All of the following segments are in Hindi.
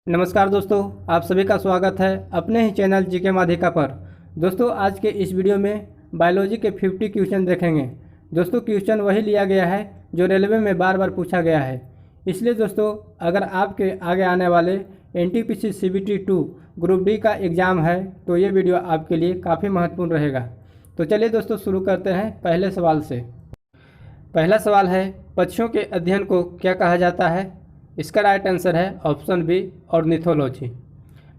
नमस्कार दोस्तों, आप सभी का स्वागत है अपने ही चैनल जीके माध्यिका पर। दोस्तों, आज के इस वीडियो में बायोलॉजी के 50 क्वेश्चन देखेंगे। दोस्तों, क्वेश्चन वही लिया गया है जो रेलवे में बार बार पूछा गया है। इसलिए दोस्तों, अगर आपके आगे आने वाले एनटीपीसी सीबीटी 2 ग्रुप डी का एग्ज़ाम है तो ये वीडियो आपके लिए काफ़ी महत्वपूर्ण रहेगा। तो चलिए दोस्तों, शुरू करते हैं पहले सवाल से। पहला सवाल है, पक्षियों के अध्ययन को क्या कहा जाता है? इसका राइट आंसर है ऑप्शन बी, ऑर्निथोलॉजी।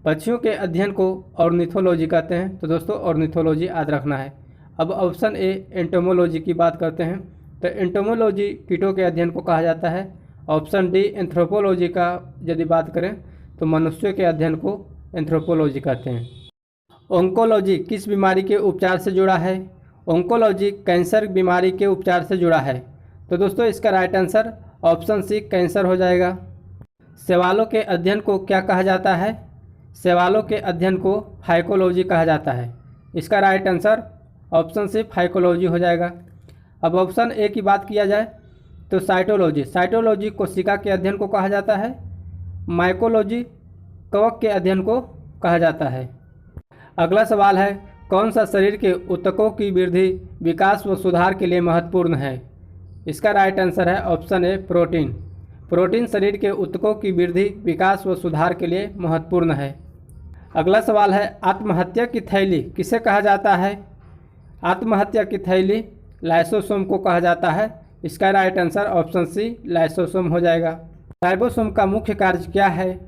पक्षियों के अध्ययन को ऑर्निथोलॉजी कहते हैं। तो दोस्तों, ऑर्निथोलॉजी याद रखना है। अब ऑप्शन ए, एंटोमोलॉजी की बात करते हैं। तो एंटोमोलॉजी कीटों के अध्ययन को कहा जाता है। ऑप्शन डी, एंथ्रोपोलॉजी का यदि बात करें तो मनुष्यों के अध्ययन को एंथ्रोपोलॉजी कहते हैं। ओंकोलॉजी किस बीमारी के उपचार से जुड़ा है? ओंकोलॉजी कैंसर बीमारी के उपचार से जुड़ा है। तो दोस्तों, इसका right answer option C, cancer हो जाएगा। शैवालों के अध्ययन को क्या कहा जाता है? शैवालों के अध्ययन को फाइकोलॉजी कहा जाता है। इसका right answer option C, phycology हो जाएगा। अब ऑप्शन ए की बात किया जाए तो साइटोलॉजी। साइटोलॉजी कोशिका के अध्ययन को कहा जाता है। माइकोलॉजी कवक के अध्ययन को कहा जाता है। अगला सवाल है, कौन सा शरीर के ऊतकों की वृद्धि, विकास व सुधार के लिए महत्वपूर्ण है? इसका राइट आंसर है ऑप्शन ए, प्रोटीन। प्रोटीन शरीर के ऊतकों की वृद्धि, विकास व सुधार के लिए महत्वपूर्ण है। अगला सवाल है, आत्महत्या की थैली किसे कहा जाता है? आत्महत्या की थैली लाइसोसोम को कहा जाता है। इसका right answer option C, lysosome हो जाएगा। राइबोसोम का मुख्य कार्य क्या है?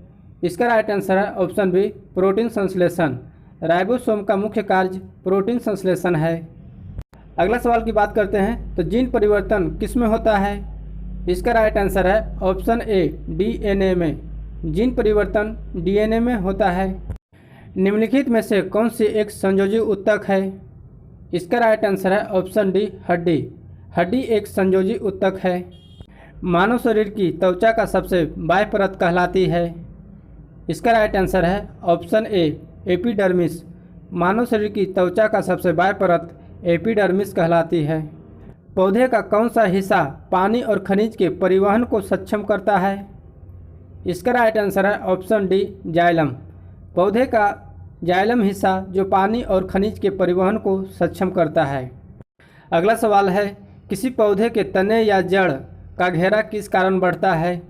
इसका राइट आंसर है ऑप्शन बी, प्रोटीन संश्लेषण। राइबोसोम का मुख्य कार्य प्रोटीन संश्लेषण है। अगला सवाल की बात करते हैं तो जीन परिवर्तन किस में होता है? इसका राइट आंसर है ऑप्शन ए, डीएनए में। जीन परिवर्तन डीएनए में होता है। निम्नलिखित में से कौन सी एक संयोजी ऊतक है? इसका राइट आंसर है ऑप्शन डी, हड्डी। हड्डी एक संयोजी ऊतक है। मानव शरीर की त्वचा का सबसे बाह्य परत कहलाती है। इसका राइट आंसर है ऑप्शन ए, एपिडर्मिस। मानव शरीर की त्वचा का सबसे बाह्य परत एपिडर्मिस कहलाती है। पौधे का कौन सा हिस्सा पानी और खनिज के परिवहन को सक्षम करता है? इसका राइट आंसर है ऑप्शन डी, जाइलम। पौधे का जाइलम हिस्सा जो पानी और खनिज के परिवहन को सक्षम करता है। अगला सवाल है, किसी पौधे के तने या जड़ का घेरा किस कारण बढ़ता है?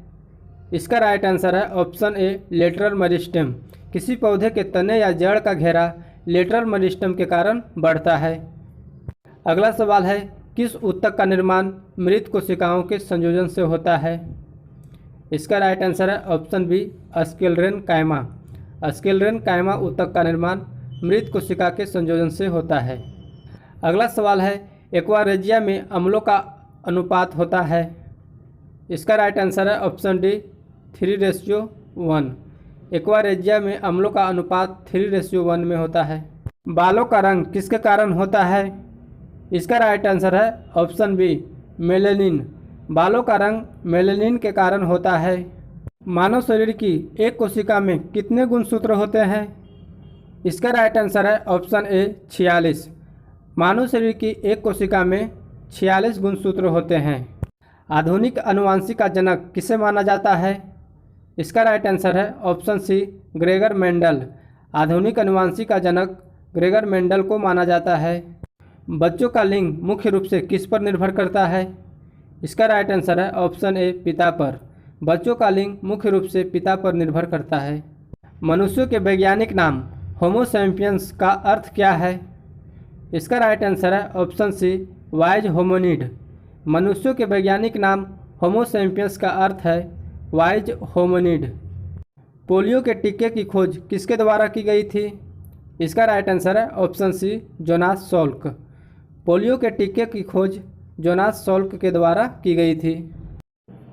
इसका राइट आंसर है ऑप्शन ए, लेटरल मेरिस्टेम। किसी पौधे के तने या जड़ का घेरा लेटरल मेरिस्टेम के कारण बढ़ता है। अगला सवाल है, किस ऊतक का निर्माण मृत कोशिकाओं के संयोजन से होता है? इसका राइट आंसर है ऑप्शन बी, स्क्लेरेन कायमा। स्क्लेरेन कायमा ऊतक का निर्माण मृत कोशिका के संयोजन से होता है। अगला सवाल है, एक्वारेजिया में अम्लों का अनुपात होता है। इसका राइट आंसर है ऑप्शन डी, 3:1। एक्वारेजिया में अम्लों का अनुपात 3:1 में होता है। बालों का रंग किसके कारण होता है? इसका राइट आंसर है ऑप्शन बी, मेलेनिन। बालों का रंग मेलेनिन के कारण होता है। मानव शरीर की एक कोशिका में कितने गुणसूत्र होते हैं? इसका राइट आंसर है ऑप्शन ए, 46। मानव शरीर की एक कोशिका में 46 गुणसूत्र होते हैं। आधुनिक अनुवांशिक का जनक किसे माना जाता है? इसका राइट आंसर है ऑप्शन सी, ग्रेगर मेंडल। आधुनिक अनुवांशिक का जनक ग्रेगर मेंडल को माना जाता है। बच्चों का लिंग मुख्य रूप से किस पर निर्भर करता है? इसका राइट आंसर है ऑप्शन ए, पिता पर। बच्चों का लिंग मुख्य रूप से पिता पर निर्भर करता है। मनुष्यों के वैज्ञानिक नाम होमो सैपियंस का अर्थ क्या है? इसका राइट आंसर है ऑप्शन सी, वाइज होमोनिड। मनुष्यों के वैज्ञानिक नाम होमो सैपियंस का अर्थ है वाइज होमोनिड। पोलियो के टीके की खोज किसके द्वारा की गई थी? इसका राइट आंसर है option C, Jonas Salk. Polio के टीके की खोज जोनास सॉल्क के द्वारा की गई थी।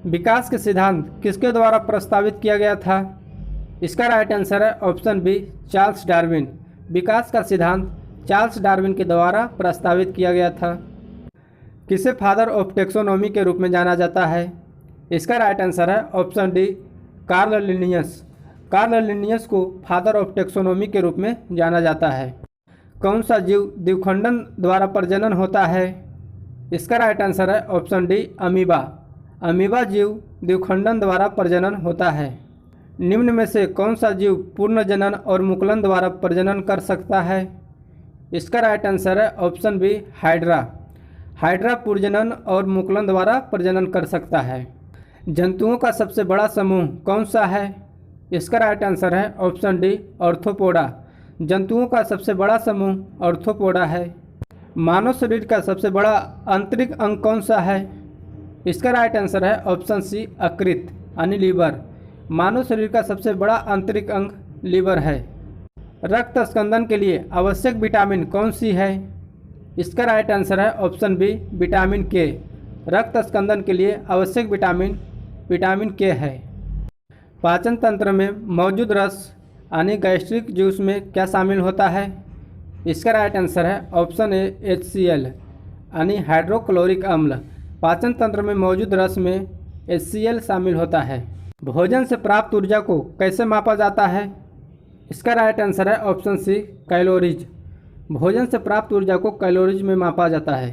विकास के सिद्धांत किसके द्वारा प्रस्तावित किया गया था? इसका राइट आंसर है ऑप्शन बी, चार्ल्स डार्विन। विकास का सिद्धांत चार्ल्स डार्विन के द्वारा प्रस्तावित किया गया था। किसे फादर ऑफ टेक्सोनॉमी के रूप में जाना जाता है? इसका राइट आंसर है option D, Karl Linnaeus. Karl Linnaeus को फादर ऑफ टेक्सोनॉमी के रूप में जाना जाता है। कौन सा जीव द्विखंडन द्वारा प्रजनन होता है? इसका राइट आंसर है ऑप्शन डी, अमीबा। अमीबा जीव द्विखंडन द्वारा प्रजनन होता है। निम्न में से कौन सा जीव पूर्ण जनन और मुकुलन द्वारा प्रजनन कर सकता है? इसका राइट आंसर है ऑप्शन बी हाइड्रा। हाइड्रा प्रजनन और मुकुलन द्वारा प्रजनन कर सकता है। जंतुओं का सबसे बड़ा समूह कौन सा है? इसका राइट आंसर है ऑप्शन डी ऑर्थोपोडा। जंतुओं का सबसे बड़ा समूह ऑर्थोपोडा है। मानव शरीर का सबसे बड़ा आंतरिक अंग कौन सा है? इसका राइट आंसर है ऑप्शन सी यकृत यानी लीवर। मानव शरीर का सबसे बड़ा आंतरिक अंग लीवर है। रक्त स्कंदन के लिए आवश्यक विटामिन कौन सी है? इसका राइट आंसर है ऑप्शन बी विटामिन के। रक्त स्कंदन के लिए आवश्यक विटामिन के है। पाचन तंत्र में मौजूद रस यानी गैस्ट्रिक जूस में क्या शामिल होता है? इसका राइट आंसर है ऑप्शन ए HCl यानी हाइड्रोक्लोरिक अम्ल। पाचन तंत्र में मौजूद रस में HCl शामिल होता है। भोजन से प्राप्त ऊर्जा को कैसे मापा जाता है? इसका राइट आंसर है ऑप्शन सी कैलोरीज। भोजन से प्राप्त ऊर्जा को कैलोरीज में मापा जाता है।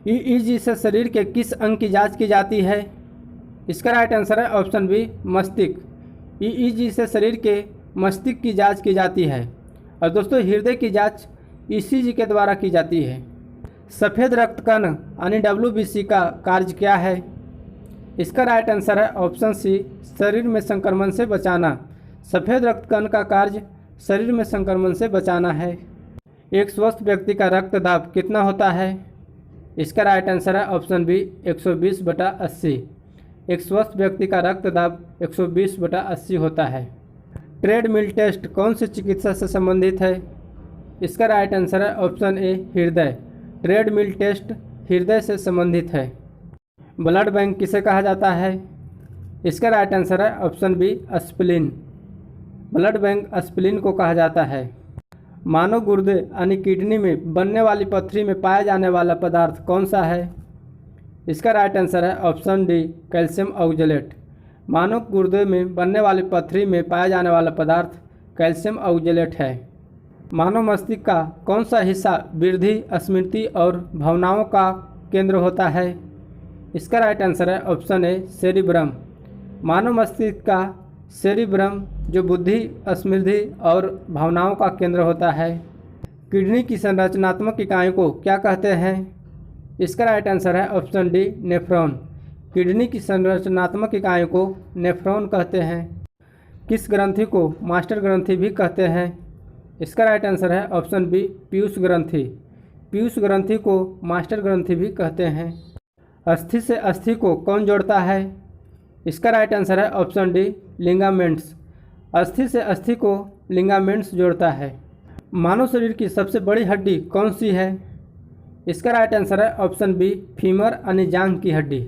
EEG से शरीर के किस अंग की जांच की जाती है? इसका राइट आंसर है ऑप्शन बी मस्तिष्क। EEG से शरीर के मस्तिष्क की जांच की जाती है। और दोस्तों हृदय की जांच ECG के द्वारा की जाती है। सफ़ेद रक्त कण यानी WBC का कार्य क्या है? इसका राइट आंसर है ऑप्शन सी शरीर में संक्रमण से बचाना। सफ़ेद रक्त कण का कार्य शरीर में संक्रमण से बचाना है। एक स्वस्थ व्यक्ति का रक्तदाब कितना होता है? इसका राइट आंसर है ऑप्शन बी 120/80। एक स्वस्थ व्यक्ति का रक्तदाब 120/80 होता है। ट्रेडमिल टेस्ट कौन सी चिकित्सा से संबंधित है? इसका राइट आंसर है ऑप्शन ए हृदय। ट्रेडमिल टेस्ट हृदय से संबंधित है। ब्लड बैंक किसे कहा जाता है? इसका राइट आंसर है option B spleen. Blood bank spleen को कहा जाता है। मानव गुर्दे यानी किडनी में बनने वाली पथरी में पाया जाने वाला पदार्थ कौन सा है? इसका राइट आंसर है ऑप्शन डी कैल्शियम ऑक्जेलेट। मानव गुर्दे में बनने वाली पथरी में पाया जाने वाला पदार्थ कैल्शियम ऑक्जेलेट है। मानव मस्तिष्क का कौन सा हिस्सा वृद्धि, स्मृति और भावनाओं का केंद्र होता है? इसका राइट आंसर है ऑप्शन ए सेरिब्रम। मानव मस्तिष्क का सेरिब्रम जो बुद्धि, स्मृति और भावनाओं का केंद्र होता है। किडनी की संरचनात्मक इकाई को क्या कहते हैं? इसका राइट आंसर है ऑप्शन डी नेफ्रॉन। किडनी की संरचनात्मक इकाई को नेफ्रॉन कहते हैं। किस ग्रंथि को मास्टर ग्रंथि भी कहते हैं? इसका राइट आंसर है ऑप्शन बी पीयूष ग्रंथि। पीयूष ग्रंथि को मास्टर ग्रंथि भी कहते हैं। अस्थि से अस्थि को कौन जोड़ता है? इसका राइट आंसर है ऑप्शन डी लिगामेंट्स। अस्थि से अस्थि को लिगामेंट्स जोड़ता है। मानव शरीर की सबसे बड़ी हड्डी कौन सी है? इसका राइट आंसर है ऑप्शन बी फीमर यानी जांघ की हड्डी।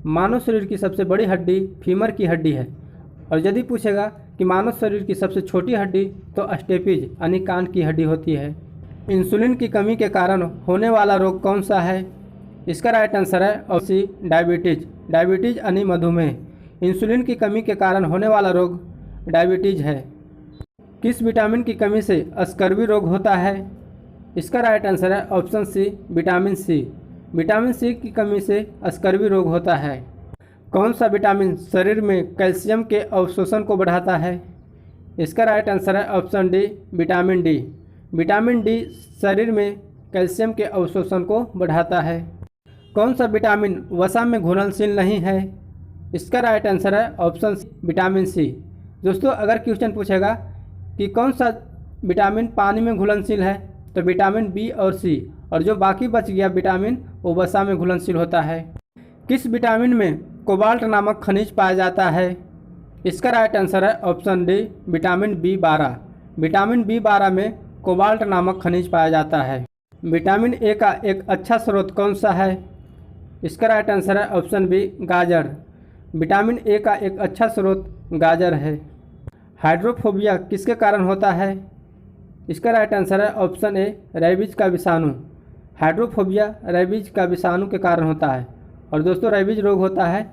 मानव शरीर की सबसे बड़ी हड्डी फीमर की हड्डी है। और यदि पूछेगा कि मानव शरीर की सबसे छोटी हड्डी तो स्टेपिज यानी कान की हड्डी होती है। इंसुलिन की कमी के कारण होने वाला रोग कौन सा है? इसका राइट आंसर है ऑप्शन डायबिटीज। डायबिटीज यानी मधुमेह। इंसुलिन की कमी के कारण होने वाला रोग डायबिटीज है। किस विटामिन की कमी से स्कर्वी रोग होता है? इसका राइट आंसर है option C vitamin C. Vitamin C की कमी से स्कर्वी रोग होता है। कौन सा विटामिन शरीर में कैल्शियम के अवशोषण को बढ़ाता है? इसका राइट आंसर है option D vitamin D. Vitamin D शरीर में कैल्शियम के अवशोषण को बढ़ाता है। कौन सा विटामिन वसा में घुलनशील नहीं है? इसका राइट आंसर है ऑप्शन विटामिन सी। दोस्तों अगर क्वेश्चन पूछेगा कि कौन सा विटामिन पानी में घुलनशील है तो विटामिन बी और सी, और जो बाकी बच गया विटामिन वो वसा में घुलनशील होता है। किस विटामिन में कोबाल्ट नामक खनिज पाया जाता है? इसका राइट आंसर है option D vitamin B12। Vitamin B12 में कोबाल्ट नामक खनिज पाया जाता है। विटामिन ए का एक अच्छा स्रोत कौन सा है? इसका राइट आंसर है ऑप्शन बी गाजर। विटामिन ए का एक अच्छा स्रोत गाजर है। हाइड्रोफोबिया किसके कारण होता है? इसका राइट आंसर है ऑप्शन ए रेबीज का विषाणु। हाइड्रोफोबिया रेबीज का विषाणु के कारण होता है। और दोस्तों रेबीज रोग होता है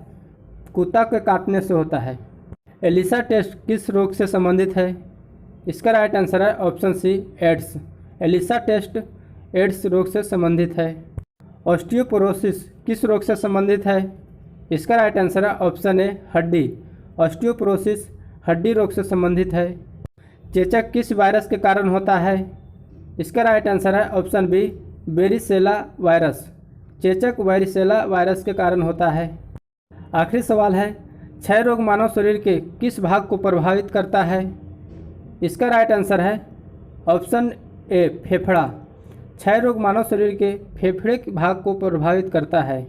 कुत्ता के काटने से होता है। एलिसा टेस्ट किस रोग से संबंधित है? इसका राइट आंसर है option C AIDS. ELISA test AIDS रोग से संबंधित है। ऑस्टियोपोरोसिस किस रोग से संबंधित है? इसका राइट आंसर है ऑप्शन ए हड्डी। ऑस्टियोपोरोसिस हड्डी रोग से संबंधित है। चेचक किस वायरस के कारण होता है? इसका राइट आंसर है ऑप्शन बी, वेरिसेला वायरस। चेचक वेरिसेला वायरस के कारण होता है। आखिरी सवाल है, क्षय रोग मानव शरीर के किस भाग को प्रभावित करता है? इसका राइट आंसर है ऑप्शन ए, फेफड़ा। क्षय रोग मानव शरीर के फेफड़े के भाग को प्रभावित करता है।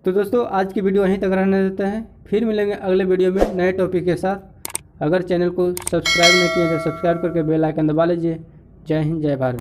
तो दोस्तों आज की वीडियो यहीं तक रहने देते हैं, फिर मिलेंगे अगले वीडियो में नए टॉपिक के साथ। अगर चैनल को सब्सक्राइब नहीं किए तो सब्सक्राइब करके बेल आइकन दबा लीजिए। जय हिंद, जय भारत।